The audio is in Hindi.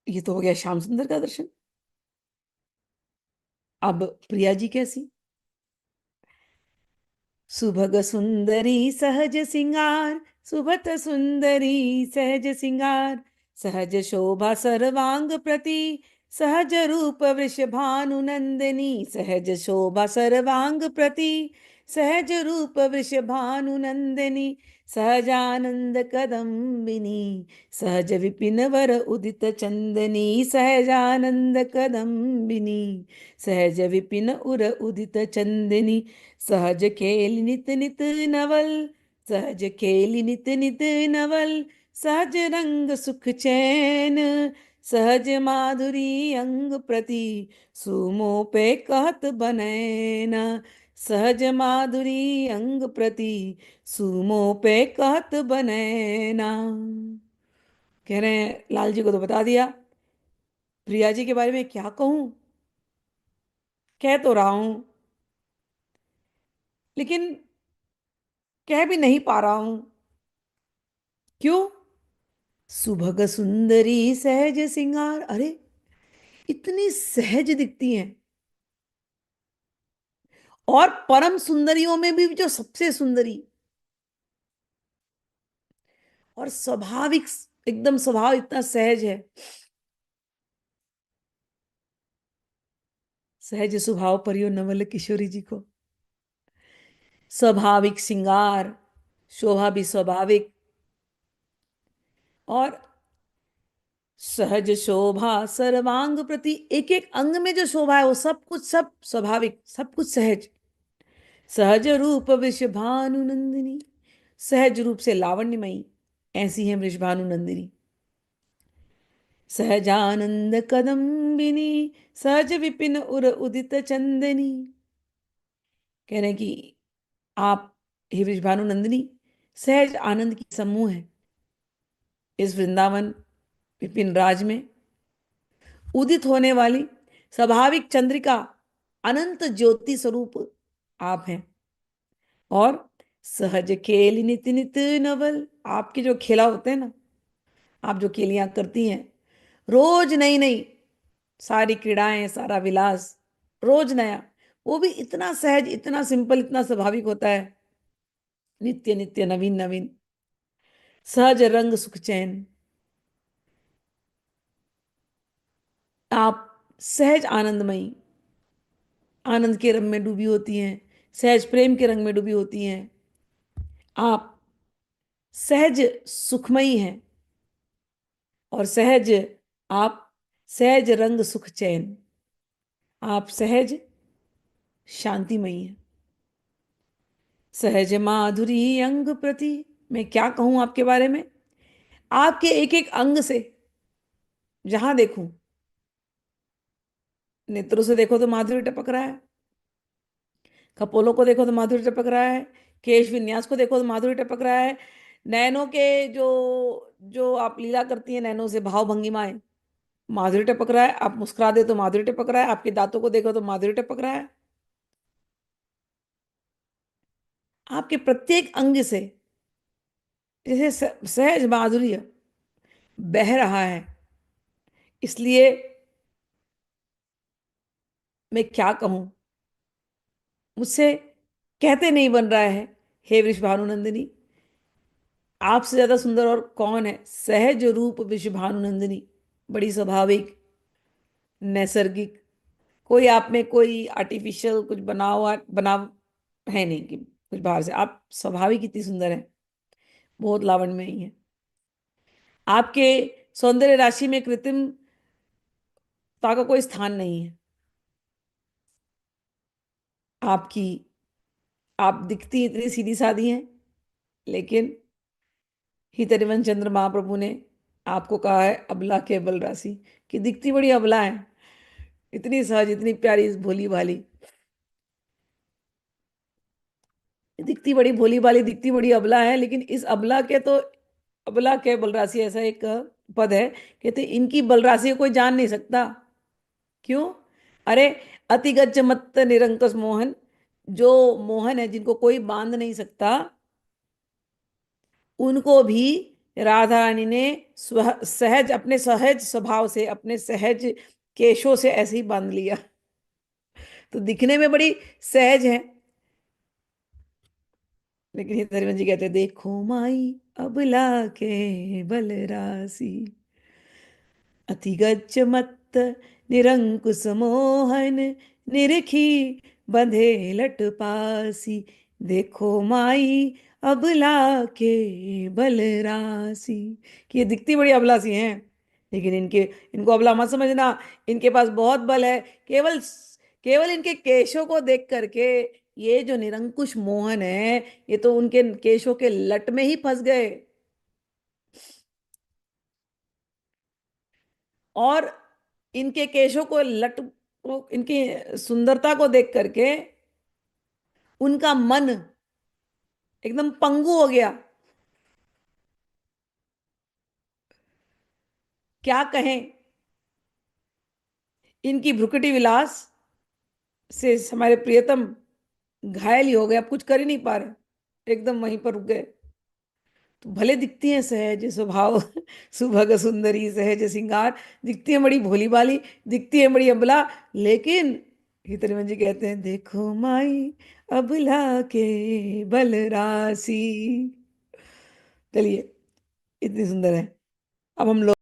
ये तो हो गया श्याम सुंदर का दर्शन। अब प्रिया जी कैसी? सुभग सुंदरी सहज सिंगार, सुभत सुंदरी सहज सिंगार, सहज शोभा सर्वांग प्रति, सहज रूप वृषभानु नंदिनी, सहज शोभा सर्वांग प्रति, सहज रूप वृषभानु नंदिनी, सहजानंद कदम्बिनी, सहज विपिन वर उदित चंदनी, सहजानंद कदम्बिनी, सहज विपिन उर उदित चंदनी, सहज खेल नित नित नवल, सहज खेल नित नित नवल, सहज रंग सुख चैन, सहज माधुरी अंग प्रति, सुमो पे कहत बनैना, सहज माधुरी अंग प्रति, सुमो पे कहत बनैना। कह रहे हैं लाल जी को तो बता दिया, प्रिया जी के बारे में क्या कहूं, कह तो रहा हूं, लेकिन कह भी नहीं पा रहा हूं। क्यों? सुभग सुंदरी सहज सिंगार, अरे इतनी सहज दिखती हैं, और परम सुंदरियों में भी जो सबसे सुंदरी, और स्वाभाविक, एकदम स्वभाव इतना सहज है। सहज स्वभाव परियो नवल किशोरी जी को, स्वाभाविक श्रृंगार, शोभा भी स्वाभाविक, और सहज शोभा सर्वांग प्रति, एक एक अंग में जो शोभा है वो सब कुछ सब स्वाभाविक, सब कुछ सहज। सहज रूप वृषभानु नंदिनी, सहज रूप से लावण्यमयी, ऐसी है वृषभानु नंदिनी। सहजानंद कदम्बिनी, सहज विपिन उर उदित चंदनी। कह रहे हैं कि आप हे वृषभानु नंदिनी सहज आनंद की समूह है, इस वृंदावन विपिन राज में उदित होने वाली स्वाभाविक चंद्रिका, अनंत ज्योति स्वरूप आप हैं। और सहज खेल नित नित नवल, आपके जो खेला होते हैं ना, आप जो केलियां करती हैं, रोज नई नई सारी क्रीड़ाएं, सारा विलास, रोज नया, वो भी इतना सहज, इतना सिंपल, इतना स्वाभाविक होता है, नित्य नित्य नवीन नवीन, सहज रंग सुख चैन। आप सहज आनंदमयी, आनंद के रंग में डूबी होती हैं, सहज प्रेम के रंग में डूबी होती हैं। आप सहज सुखमयी हैं, और सहज, आप सहज रंग सुख चैन, आप सहज शांतिमयी हैं। सहज माधुरी अंग प्रति, मैं क्या कहूं आपके बारे में, आपके एक एक अंग से जहां देखूं, नेत्रों से देखो तो माधुरी टपक रहा है, कपोलों को देखो तो माधुरी टपक रहा है, केश विन्यास को देखो तो माधुरी टपक रहा है, नैनों के जो जो आप लीला करती हैं नैनों से, भाव भंगिमाएं, माधुरी टपक रहा है, आप मुस्कुरा दे तो माधुरी टपक रहा है, आपके दांतों को देखो तो माधुरी टपक रहा है, आपके प्रत्येक अंग से जैसे सहज माधुर्य बह रहा है। इसलिए मैं क्या कहूं, मुझसे कहते नहीं बन रहा है। हे वृषभानुनंदिनी, आपसे ज्यादा सुंदर और कौन है? सहज रूप वृषभानुनंदिनी, बड़ी स्वाभाविक, नैसर्गिक, कोई आप में कोई आर्टिफिशियल कुछ बनाव है नहीं कि कुछ बाहर से, आप स्वाभाविक इतनी सुंदर है, बहुत लावण्य में ही है। आपके सौंदर्य राशि में कृत्रिमता का कोई स्थान नहीं है। आपकी, आप दिखती इतनी सीधी सादी हैं, लेकिन हितरिवन चंद्र महाप्रभु ने आपको कहा है अबला केवल राशि, कि दिखती बड़ी अबला है, इतनी सहज, इतनी प्यारी, भोली भाली, दिखती बड़ी भोली भाली, दिखती बड़ी अबला है, लेकिन इस अबला के तो, अबला के बलराशि ऐसा एक पद है, कहते इनकी बलराशि को कोई जान नहीं सकता। क्यों? अरे अतिगज मत्त निरंकुश मोहन, जो मोहन है जिनको कोई बांध नहीं सकता, उनको भी राधा रानी ने सहज अपने सहज स्वभाव से, अपने सहज केशों से ऐसे ही बांध लिया। तो दिखने में बड़ी सहज है, लेकिन हितरवन जी कहते हैं, देखो माई अबला के बलरासी, अति गच्छ मत्त निरंकुश मोहन, निरखी बंधे लट पासी, देखो माई अबला के बलरासी। कि ये दिखती बड़ी अबला सी हैं, लेकिन इनको अबला मत समझना। इनके पास बहुत बल है। केवल केवल इनके केशों को देख करके ये जो निरंकुश मोहन है, ये तो उनके केशों के लट में ही फंस गए। और इनके केशों को इनकी सुंदरता को देख करके उनका मन एकदम पंगु हो गया। क्या कहें, इनकी भ्रुकुटी विलास से हमारे प्रियतम घायल ही हो गए, अब कुछ कर ही नहीं पा रहे, एकदम वहीं पर रुक गए। तो भले दिखती हैं सहज स्वभाव, सुभग सुंदरी सहज श्रृंगार, दिखती है बड़ी भोली भाली, दिखती है बड़ी अबला, लेकिन हितरवन जी कहते हैं, देखो माई अबला के बलरासी। चलिए, इतनी सुंदर है। अब हम लोग